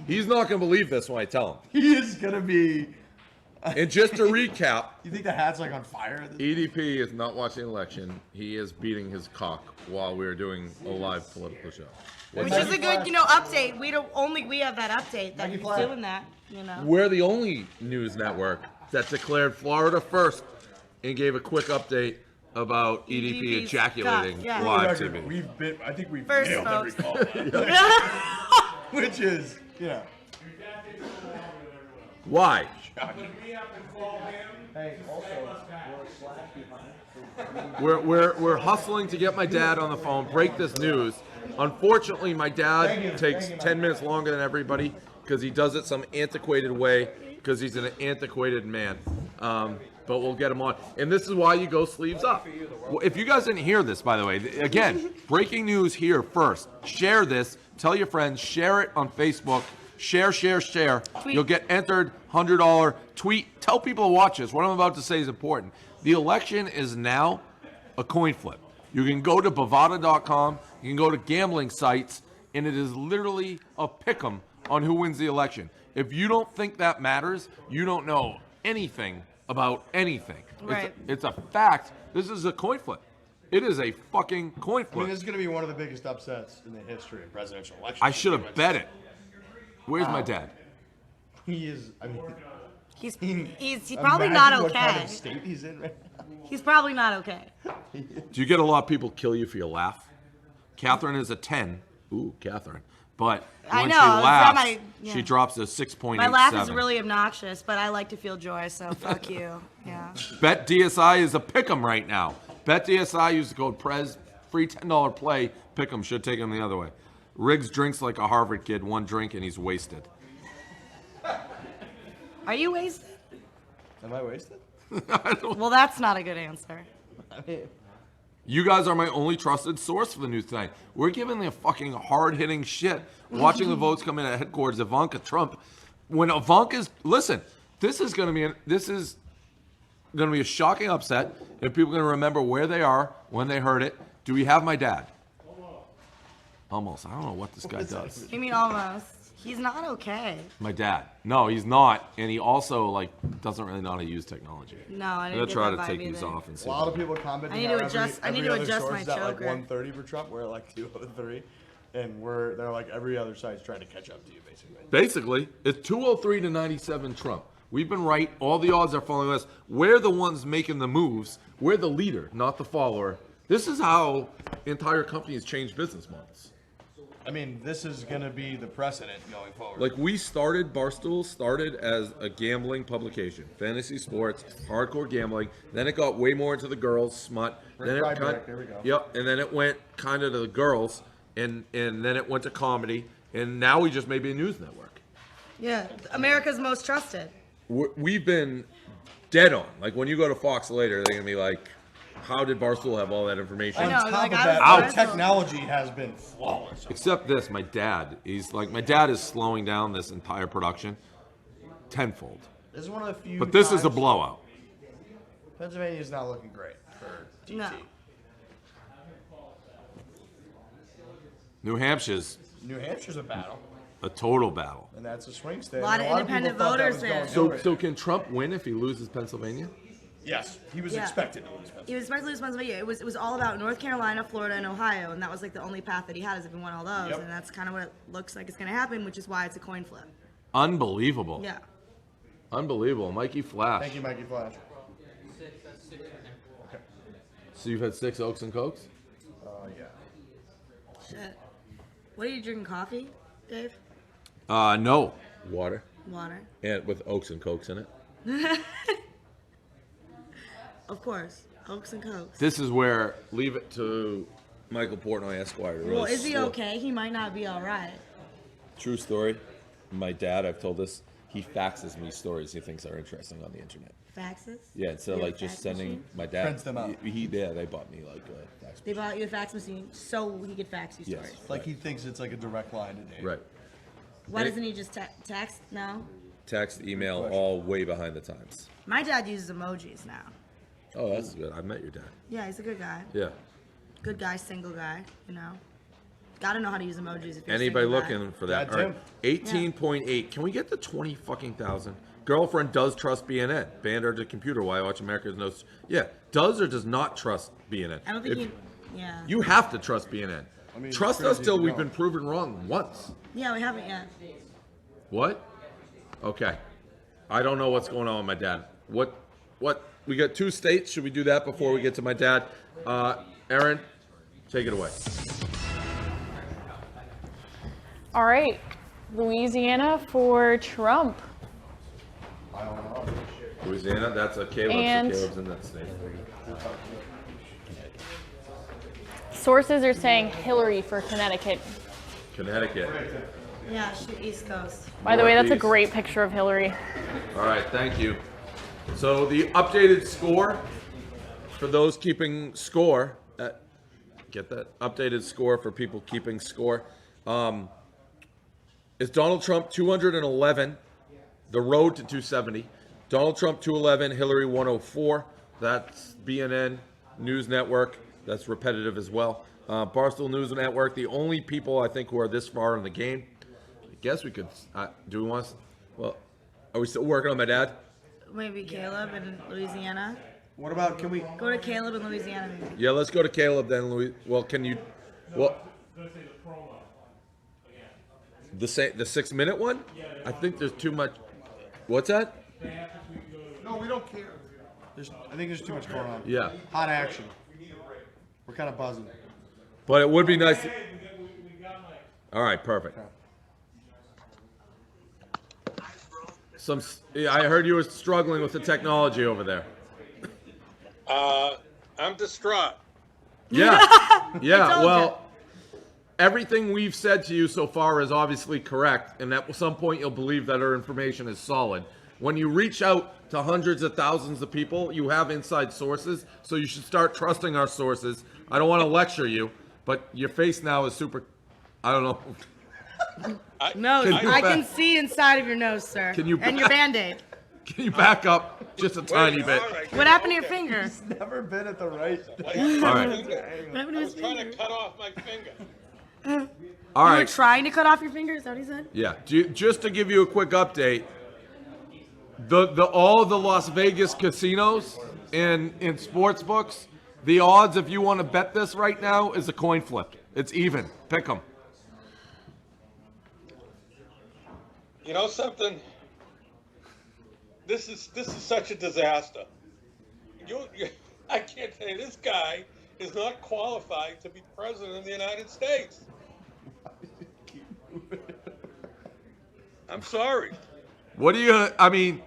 He's not going to believe this when I tell him. He is going to be... And just to recap... You think the hat's like on fire? EDP is not watching the election. He is beating his cock while we're doing a live political show. Which is a good, update. We have that update that he's doing that, We're the only news network that declared Florida first and gave a quick update about EDP ejaculating live TV. I think we've first, nailed every call. Which is, Why? Hey, also, we're hustling to get my dad on the phone, break this news. Unfortunately, my dad takes 10 minutes longer than everybody because he does it some antiquated way because he's an antiquated man. But we'll get him on. And this is why you go sleeves up. If you guys didn't hear this, by the way, again, breaking news here first. Share this. Tell your friends. Share it on Facebook. Share. Tweet. You'll get entered. $100 tweet. Tell people to watch this. What I'm about to say is important. The election is now a coin flip. You can go to Bovada.com. You can go to gambling sites, and it is literally a pick'em on who wins the election. If you don't think that matters, you don't know anything about anything. Right. It's a fact. This is a coin flip. It is a fucking coin flip. I mean, this is going to be one of the biggest upsets in the history of presidential elections. I should have bet it. Where's my dad? He is. I mean, he's probably not okay. What kind of state he's in right now. He's probably not okay. Do you get a lot of people kill you for your laugh? Catherine is a 10. Ooh, Catherine. But when she laughs, she drops to 6.87. My laugh is really obnoxious, but I like to feel joy, so fuck you. Yeah. Bet DSI is a pick'em right now. Bet DSI, use the code PREZ, free $10 play. Pick'em, should take him the other way. Riggs drinks like a Harvard kid, one drink and he's wasted. Are you wasted? Am I wasted? Well, that's not a good answer. You guys are my only trusted source for the news tonight. We're giving the fucking hard-hitting shit. Watching the votes come in at headquarters, Ivanka Trump. When Ivanka's this is going to be a shocking upset, and people are going to remember where they are when they heard it. Do we have my dad? Almost. I don't know what this guy does. You mean almost? He's not okay. My dad. No, he's not, and he also doesn't really know how to use technology. No, I I'm gonna try to take these off and see. A lot of people commenting. I need to adjust. I need to adjust my choker. 130 for Trump. We're at 203, and they're like every other side's trying to catch up to you, basically. Basically, it's 203 to 97 Trump. We've been right. All the odds are following us. We're the ones making the moves. We're the leader, not the follower. This is how entire companies change business models. I mean, this is going to be the precedent going forward. Barstool started as a gambling publication, fantasy sports, hardcore gambling. Then it got way more into the girls, smut. There we go. Yep, and then it went kind of to the girls, and then it went to comedy, and now we just may be a news network. Yeah, America's most trusted. We've been dead on. Like when you go to Fox later, they're gonna be like, how did Barstool have all that information? I know, On top of I that, was the technology has been flawless. Except this, my dad. My dad is slowing down this entire production tenfold. This is one of the few. But this is a blowout. Pennsylvania is not looking great for DT. No. New Hampshire's a battle. a total battle. And that's a swing state. A lot of independent voters there. So can Trump win if he loses Pennsylvania? Yes, he was expected to lose Pennsylvania. He was expected to lose Pennsylvania. It was all about North Carolina, Florida, and Ohio, and that was the only path that he had is if he won all those, and that's kind of what it looks like it's going to happen, which is why it's a coin flip. Unbelievable. Yeah. Unbelievable. Mikey Flash. Thank you, Mikey Flash. Okay. So you've had 6 Oaks and Cokes? Yeah. Shit. What are you drinking, coffee, Dave? No. Water. Water. And with Oaks and Cokes in it. Of course. Oaks and Cokes. This is where, leave it to Michael Portnoy Esquire to really Well, is he okay? He might not be all right. True story. My dad, I've told this, he faxes me stories he thinks are interesting on the internet. Faxes? Yeah, instead of just sending machine? my dad. Prints them out. They bought me a fax They bought you a fax machine so he could fax you Yes. stories. Like he thinks it's like a direct line to Dave. Right. Why doesn't he just text? No? Text, email, all way behind the times. My dad uses emojis now. Oh, that's good. I met your dad. Yeah, he's a good guy. Yeah. Good guy, single guy, you know. gotta know how to use emojis if you're Anybody singing that. looking for that? Yeah, All right. 18.8. Can we get to 20 fucking thousand? Girlfriend does trust BNN. Banned her to computer while I watch America's Most. Yeah, does or does not trust BNN? I don't think yeah. You have to trust BNN. I mean, Trust it's us crazy till if you we've don't. been proven wrong once. Yeah, we haven't yet. What? Okay. I don't know what's going on with my dad. What? We got 2 states. Should we do that before we get to my dad? Aaron, take it away. All right, Louisiana for Trump. Louisiana, that's a Caleb. And- So Caleb's in that state. Sources are saying Hillary for Connecticut. Connecticut. Yeah, shoot East Coast. By the way, that's a Northeast. great picture of Hillary. All right, thank you. So the updated score for those keeping score, get that updated score for people keeping score, is Donald Trump 211, the road to 270. Donald Trump 211, Hillary 104. That's BNN News Network. That's repetitive as well. Barstool News Network. The only people I think who are this far in the game. I guess we could. Do we want? Well, are we still working on my dad? Maybe Caleb in Louisiana. What about, can we, Go to Caleb in Louisiana, maybe. Yeah, let's go to Caleb then, Louis. Well, can you? Well, the 6-minute one? I think there's too much. What's that? no, we don't care. I think there's too much going on. Yeah, Hot action. We're kind of buzzing. but it would be nice. All right, perfect. I heard you were struggling with the technology over there. I'm distraught. Yeah, yeah. told Well, everything we've said to you so far is obviously correct, and at some point you'll believe that our information is solid. When you reach out to hundreds of thousands of people, you have inside sources, so you should start trusting our sources. I don't want to lecture you, but your face now is super. I don't know. No, Can you I back- can see inside of your nose, sir. Can you and your back- Band-Aid. Can you back up just a tiny bit? All right, What happened to your okay. finger? Never been at the right. What All right. What happened to I his was trying finger? to cut off my finger. All You were right. trying to cut off your finger? Is that what he said? Yeah. Just to give you a quick update, all the Las Vegas casinos and in sports books, the odds if you want to bet this right now is a coin flip. It's even. Pick 'em. You know something? This is such a disaster. I can't say this guy is not qualified to be president of the United States. I'm sorry. What do you? I mean,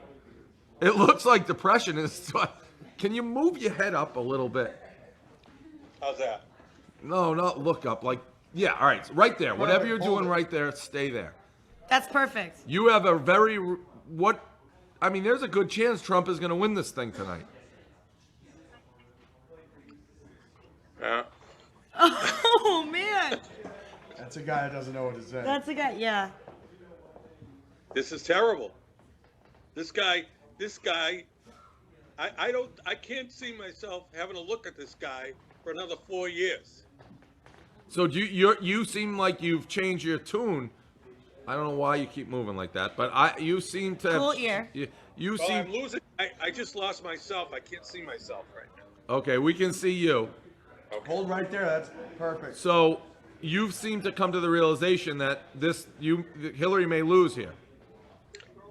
it looks like depression is. Can you move your head up a little bit? How's that? No, not look up. Like, yeah. All right, right there. Whatever you're hold doing it. right there, stay there. That's perfect. You have a very what? I mean, there's a good chance Trump is going to win this thing tonight. Yeah. Oh, man. That's a guy that doesn't know what to say. That's a guy, yeah. This is terrible. This guy, I can't see myself having a look at this guy for another 4 years. So you seem like you've changed your tune. I don't know why you keep moving like that, but you seem to. Cool ear. You Well, I'm seem losing. I just lost myself. I can't see myself right now. okay. We can see you. Hold right there. That's perfect. So you seem to come to the realization that Hillary may lose here.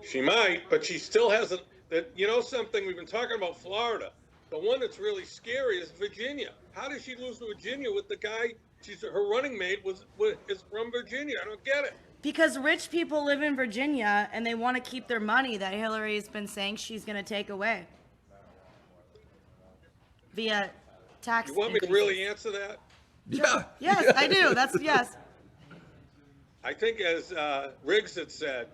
She might, but she still hasn't. That you know something? We've been talking about Florida. The one that's really scary is Virginia. How did she lose to Virginia with the guy? Her running mate is from Virginia. I don't get it. Because rich people live in Virginia and they want to keep their money that Hillary's been saying she's going to take away via tax. You want me to increases. really answer that? Yeah. Yes, I do. That's yes. I think, as Riggs had said,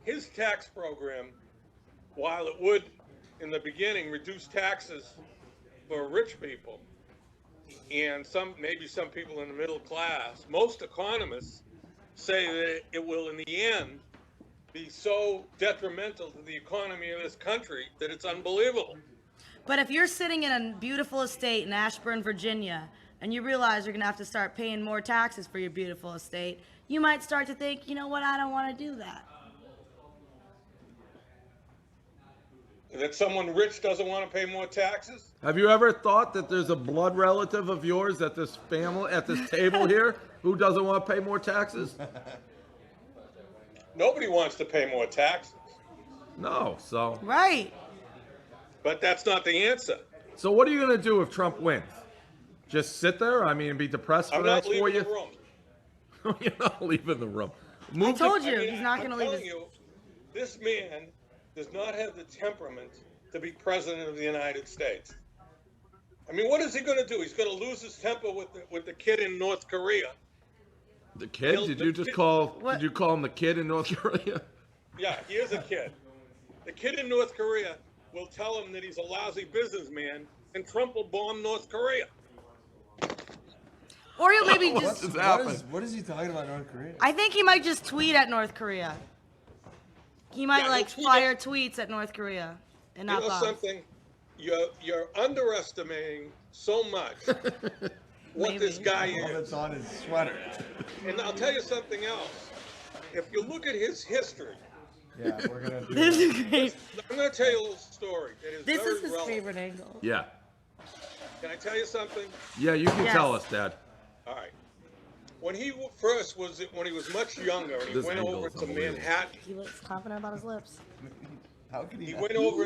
his tax program, while it would, in the beginning, reduce taxes for rich people and maybe some people in the middle class, most economists say that it will, in the end, be so detrimental to the economy of this country that it's unbelievable. But if you're sitting in a beautiful estate in Ashburn, Virginia, and you realize you're going to have to start paying more taxes for your beautiful estate, you might start to think, you know what, I don't want to do that. That someone rich doesn't want to pay more taxes? Have you ever thought that there's a blood relative of yours at this table here who doesn't want to pay more taxes? Nobody wants to pay more taxes, No. So Right. but that's not the answer. what are you gonna do if Trump wins? Just sit there? I mean, be depressed for I'm the not next 4 leaving years? the room. You're not leaving the room. I Move told to, you, he's not going to leave telling his... you, this man does not have the temperament to be president of the United States. I mean, what is he going to do? He's going to lose his temper with the kid in North Korea. the kid. Did you just call? What? Did you call him the kid in North Korea? Yeah, he is a kid. The kid in North Korea will tell him that he's a lousy businessman, and Trump will bomb North Korea. Or he'll maybe What just... just happened? What is he talking about North Korea? I think he might just tweet at North Korea. He might, Yeah, like, he'll tweet fire tweets at North Korea and You not know bomb. something? You're underestimating so much what this guy All is. that's on his sweater. And I'll tell you something else. If you look at his history, Yeah, we're gonna do This that. is great. I'm going to tell you a little story that is This very is his relevant. favorite angle. Yeah. Can I tell you something? Yeah, you can Yes. tell us, Dad. All right. When he was much younger, and he This went angle over is to unbelievable. Manhattan. He looks confident about his lips. How could he? He not? went over.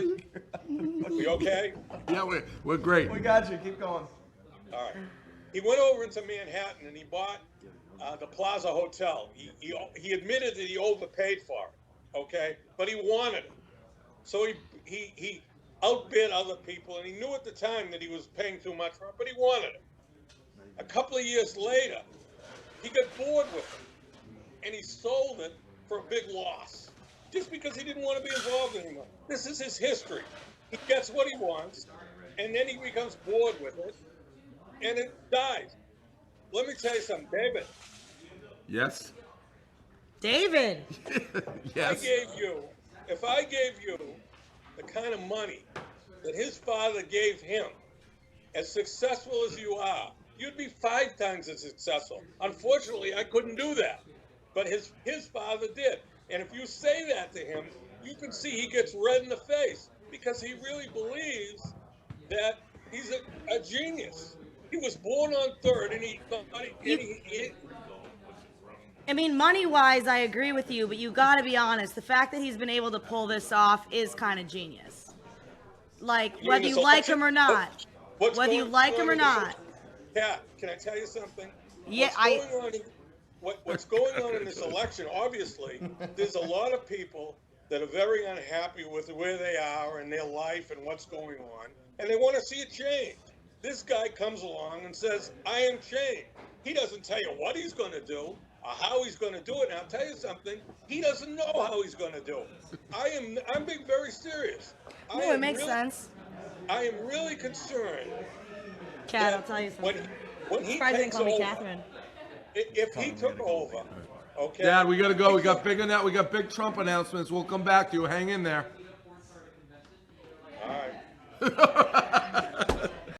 You okay? Yeah, we're great. We got you. Keep going. All right. He went over into Manhattan and he bought the Plaza Hotel. He admitted that he overpaid for it, okay? But he wanted it. So he outbid other people, and he knew at the time that he was paying too much for it, but he wanted it. A couple of years later, he got bored with it, and he sold it for a big loss, just because he didn't want to be involved anymore. This is his history. He gets what he wants, and then he becomes bored with it, and it dies. Let me tell you something, David. Yes. David! Yes. If I gave you the kind of money that his father gave him, as successful as you are, you'd be 5 times as successful. Unfortunately, I couldn't do that, but his father did. And if you say that to him, you can see he gets red in the face because he really believes that he's a genius. He was born on third, and he I mean, money-wise, I agree with you, but you gotta be honest. The fact that he's been able to pull this off is kind of genius. Like, You whether mean you this like election? him or not. What's Whether you going like on him or in this not. election? Kat, can I tell you something? Yeah, What's going on in this election, obviously, there's a lot of people that are very unhappy with where they are in their life and what's going on, and they want to see a change. This guy comes along and says, I am change. He doesn't tell you what he's going to do or how he's going to do it. And I'll tell you something, he doesn't know how he's going to do it. I'm being very serious. No, it makes sense. I am really concerned. Kat, that I'll tell you something. When he Surprised they didn't takes call me over, Catherine. if he took over, okay. Dad, we gotta go. We got big Trump announcements. We'll come back to you. Hang in there. All right.